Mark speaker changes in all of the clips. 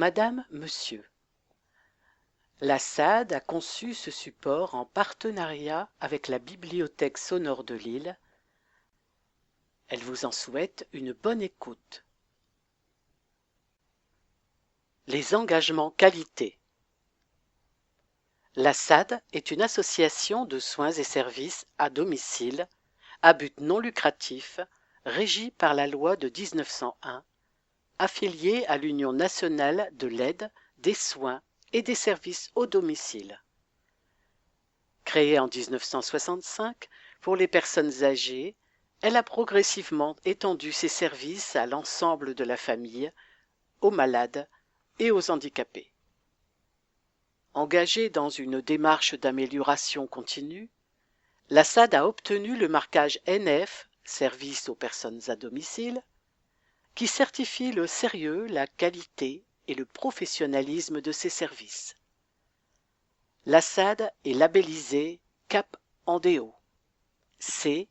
Speaker 1: Madame, Monsieur. La SAD a conçu ce support en partenariat avec la Bibliothèque sonore de Lille. Elle vous en souhaite une bonne écoute. Les engagements qualité. La SAD est une association de soins et services à domicile à but non lucratif régie par la loi de 1901, affiliée à l'Union nationale de l'aide, des soins et des services au domicile. Créée en 1965 pour les personnes âgées, elle a progressivement étendu ses services à l'ensemble de la famille, aux malades et aux handicapés. Engagée dans une démarche d'amélioration continue, la SAD a obtenu le marquage NF, Service aux personnes à domicile, qui certifie le sérieux, la qualité et le professionnalisme de ses services. La SAD est labellisée CAP Andéo, C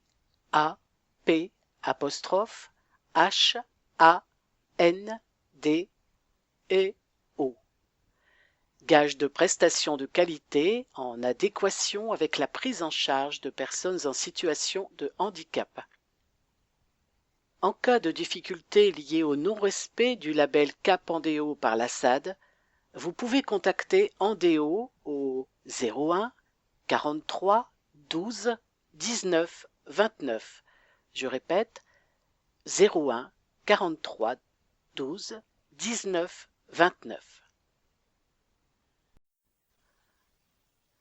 Speaker 1: A P apostrophe H A N D E O. Gage de prestations de qualité en adéquation avec la prise en charge de personnes en situation de handicap. En cas de difficulté liée au non-respect du label CAP Andéo par la SAD, vous pouvez contacter Andéo au 01 43 12 19 29. Je répète, 01 43 12 19 29.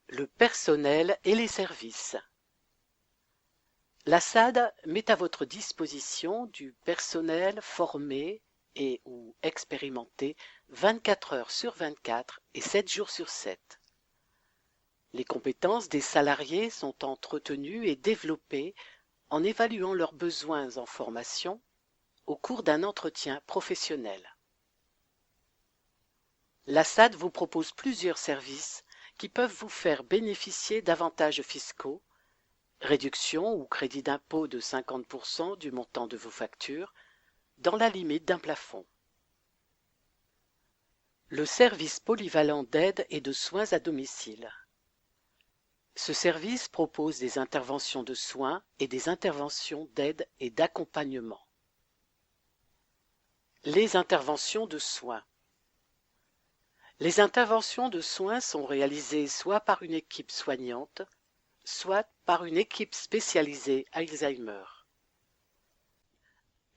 Speaker 1: Le personnel et les services. La SAD met à votre disposition du personnel formé et ou expérimenté 24 heures sur 24 et 7 jours sur 7. Les compétences des salariés sont entretenues et développées en évaluant leurs besoins en formation au cours d'un entretien professionnel. La SAD vous propose plusieurs services qui peuvent vous faire bénéficier d'avantages fiscaux, réduction ou crédit d'impôt de 50% du montant de vos factures, dans la limite d'un plafond. Le service polyvalent d'aide et de soins à domicile. Ce service propose des interventions de soins et des interventions d'aide et d'accompagnement. Les interventions de soins. Les interventions de soins sont réalisées soit par une équipe soignante, soit par une équipe spécialisée Alzheimer.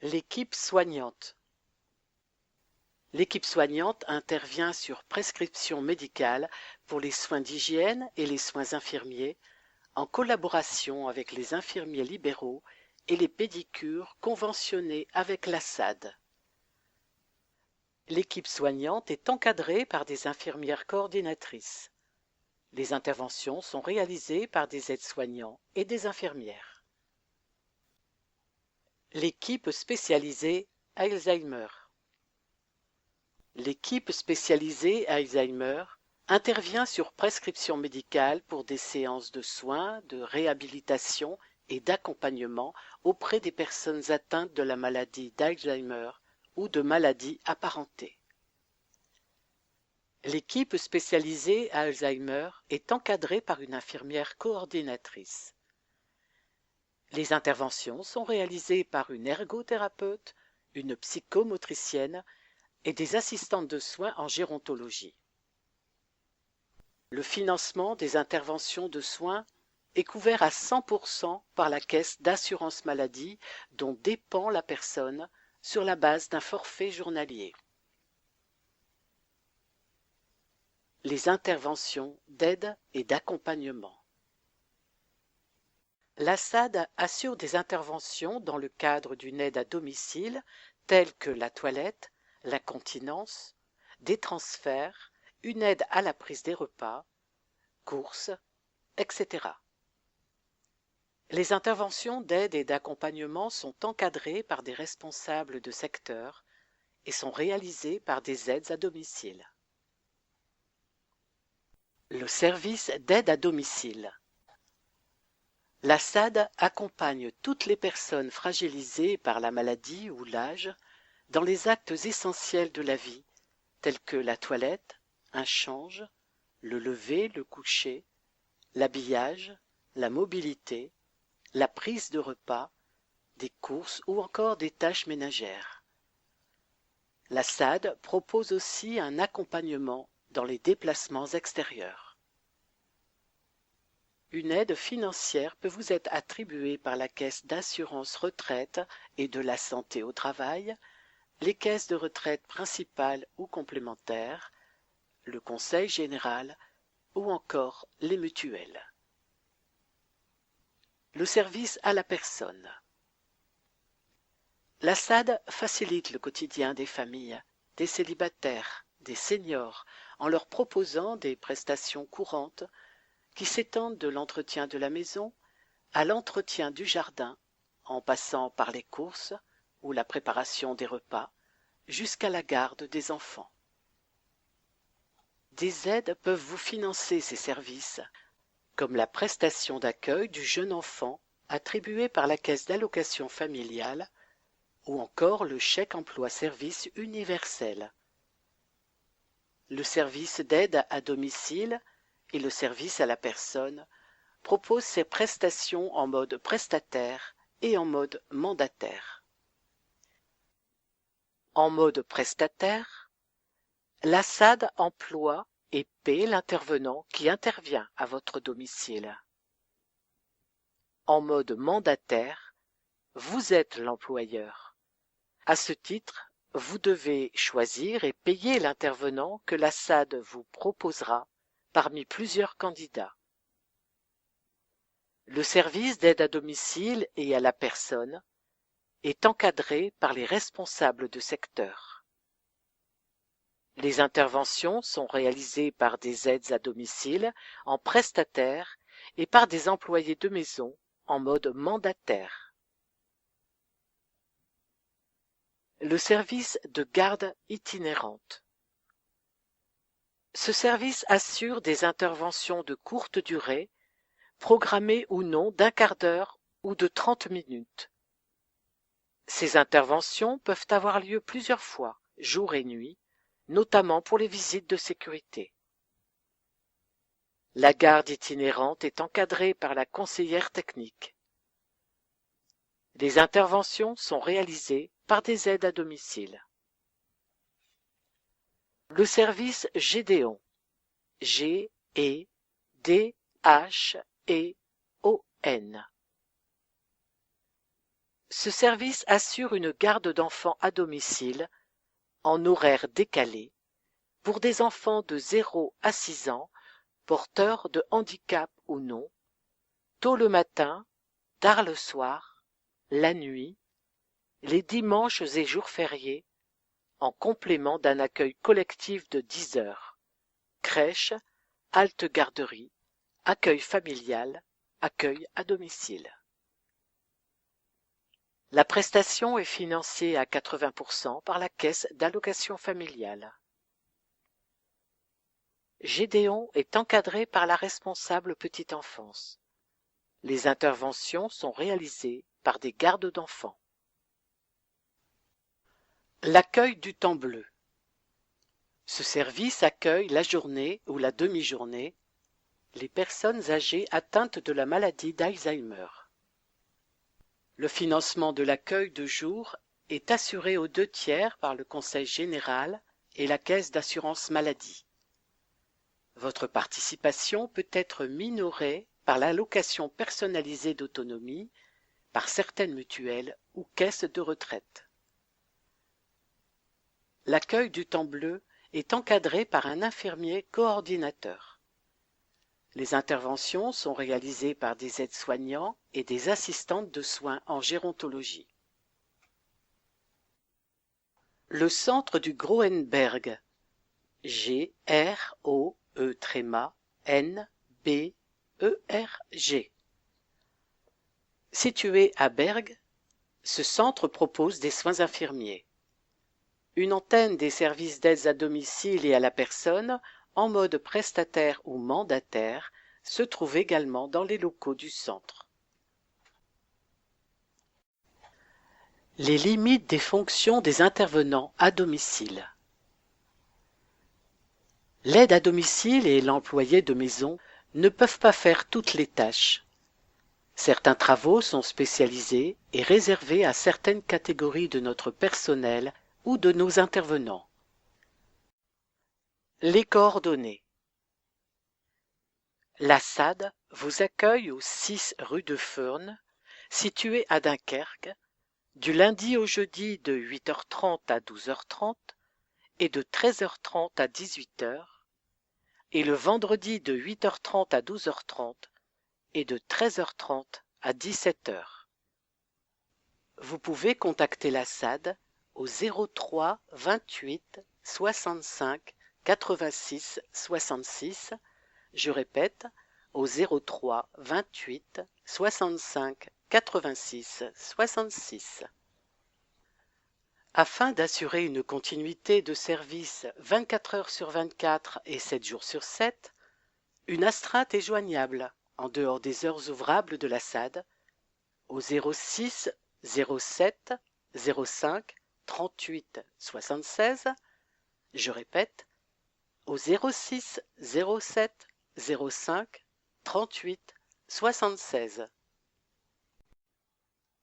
Speaker 1: L'équipe soignante. L'équipe soignante intervient sur prescription médicale pour les soins d'hygiène et les soins infirmiers, en collaboration avec les infirmiers libéraux et les pédicures conventionnés avec la SAD. L'équipe soignante est encadrée par des infirmières coordinatrices. Les interventions sont réalisées par des aides-soignants et des infirmières. L'équipe spécialisée Alzheimer. L'équipe spécialisée Alzheimer intervient sur prescription médicale pour des séances de soins, de réhabilitation et d'accompagnement auprès des personnes atteintes de la maladie d'Alzheimer ou de maladies apparentées. L'équipe spécialisée à Alzheimer est encadrée par une infirmière coordinatrice. Les interventions sont réalisées par une ergothérapeute, une psychomotricienne et des assistantes de soins en gérontologie. Le financement des interventions de soins est couvert à 100% par la caisse d'assurance maladie dont dépend la personne sur la base d'un forfait journalier. Les interventions d'aide et d'accompagnement. La SAD assure des interventions dans le cadre d'une aide à domicile telles que la toilette, la continence, des transferts, une aide à la prise des repas, courses, etc. Les interventions d'aide et d'accompagnement sont encadrées par des responsables de secteur et sont réalisées par des aides à domicile. Le service d'aide à domicile. La SAD accompagne toutes les personnes fragilisées par la maladie ou l'âge dans les actes essentiels de la vie, tels que la toilette, un change, le lever, le coucher, l'habillage, la mobilité, la prise de repas, des courses ou encore des tâches ménagères. La SAD propose aussi un accompagnement dans les déplacements extérieurs. Une aide financière peut vous être attribuée par la Caisse d'assurance retraite et de la santé au travail, les caisses de retraite principales ou complémentaires, le Conseil général ou encore les mutuelles. Le service à la personne. La SAD facilite le quotidien des familles, des célibataires, des seniors, en leur proposant des prestations courantes qui s'étendent de l'entretien de la maison à l'entretien du jardin, en passant par les courses ou la préparation des repas, jusqu'à la garde des enfants. Des aides peuvent vous financer ces services, comme la prestation d'accueil du jeune enfant attribuée par la Caisse d'allocation familiale ou encore le chèque emploi service universel. Le service d'aide à domicile et le service à la personne proposent ces prestations en mode prestataire et en mode mandataire. En mode prestataire, la SAD emploie et paie l'intervenant qui intervient à votre domicile. En mode mandataire, vous êtes l'employeur. À ce titre, vous devez choisir et payer l'intervenant que la SAD vous proposera parmi plusieurs candidats. Le service d'aide à domicile et à la personne est encadré par les responsables de secteur. Les interventions sont réalisées par des aides à domicile en prestataire et par des employés de maison en mode mandataire. Le service de garde itinérante. Ce service assure des interventions de courte durée, programmées ou non d'un quart d'heure ou de 30 minutes. Ces interventions peuvent avoir lieu plusieurs fois, jour et nuit, notamment pour les visites de sécurité. La garde itinérante est encadrée par la conseillère technique. Les interventions sont réalisées par des aides à domicile. Le service Gédéon, G-E-D-H-E-O-N. Ce service assure une garde d'enfants à domicile en horaire décalé pour des enfants de 0 à 6 ans porteurs de handicap ou non, tôt le matin, tard le soir, la nuit, les dimanches et jours fériés, en complément d'un accueil collectif de 10 heures, crèche, halte garderie, accueil familial, accueil à domicile. La prestation est financée à 80% par la Caisse d'allocation familiale. Gédéon est encadré par la responsable petite enfance. Les interventions sont réalisées par des gardes d'enfants. L'accueil du temps bleu. Ce service accueille la journée ou la demi-journée les personnes âgées atteintes de la maladie d'Alzheimer. Le financement de l'accueil de jour est assuré aux 2/3 par le Conseil général et la Caisse d'assurance maladie. Votre participation peut être minorée par l'allocation personnalisée d'autonomie, par certaines mutuelles ou caisses de retraite. L'accueil du temps bleu est encadré par un infirmier coordinateur. Les interventions sont réalisées par des aides-soignants et des assistantes de soins en gérontologie. Le centre du Groenberg, G-R-O-E-N-B-E-R-G. Situé à Bergue, ce centre propose des soins infirmiers. Une antenne des services d'aide à domicile et à la personne, en mode prestataire ou mandataire, se trouve également dans les locaux du centre. Les limites des fonctions des intervenants à domicile. L'aide à domicile et l'employé de maison ne peuvent pas faire toutes les tâches. Certains travaux sont spécialisés et réservés à certaines catégories de notre personnel ou de nos intervenants. Les coordonnées. La SAD vous accueille au 6 rue de Furnes, situé à Dunkerque, du lundi au jeudi de 8h30 à 12h30 et de 13h30 à 18h, et le vendredi de 8h30 à 12h30 et de 13h30 à 17h. Vous pouvez contacter la SAD au 03 28 65 86 66. Je répète, au 03 28 65 86 66. Afin d'assurer une continuité de service 24 heures sur 24 et 7 jours sur 7, une astreinte est joignable en dehors des heures ouvrables de la SAD au 06 07 05 38 76. Je répète, au 06 07 05 38 76.